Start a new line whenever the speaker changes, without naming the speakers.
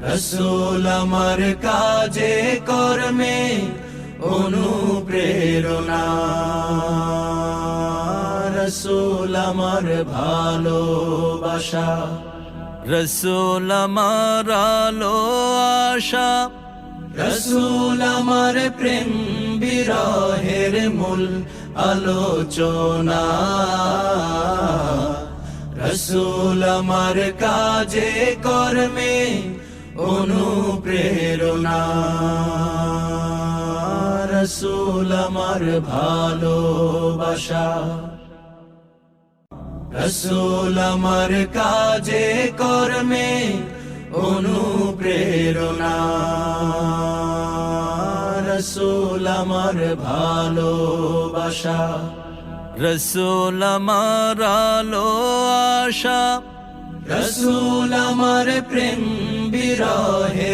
রসূল আমার কাজে কর্মে অনুপ্রেরণা, রসূল আমার ভালোবাসা,
রসূল আমার আলো আশা,
রসূল আমার প্রেম বিরহের মূল আলোচনা, রসূল আমার কাজে কর্মে অনুপ্রেরণা, রসূল আমার ভালোবাসা, রসূল আমার কাজে কর্মে অনুপ্রেরণা, রসূল আমার ভালোবাসা,
রসূল আমার আলো আশা,
রসূল আমার প্রেম বিরহে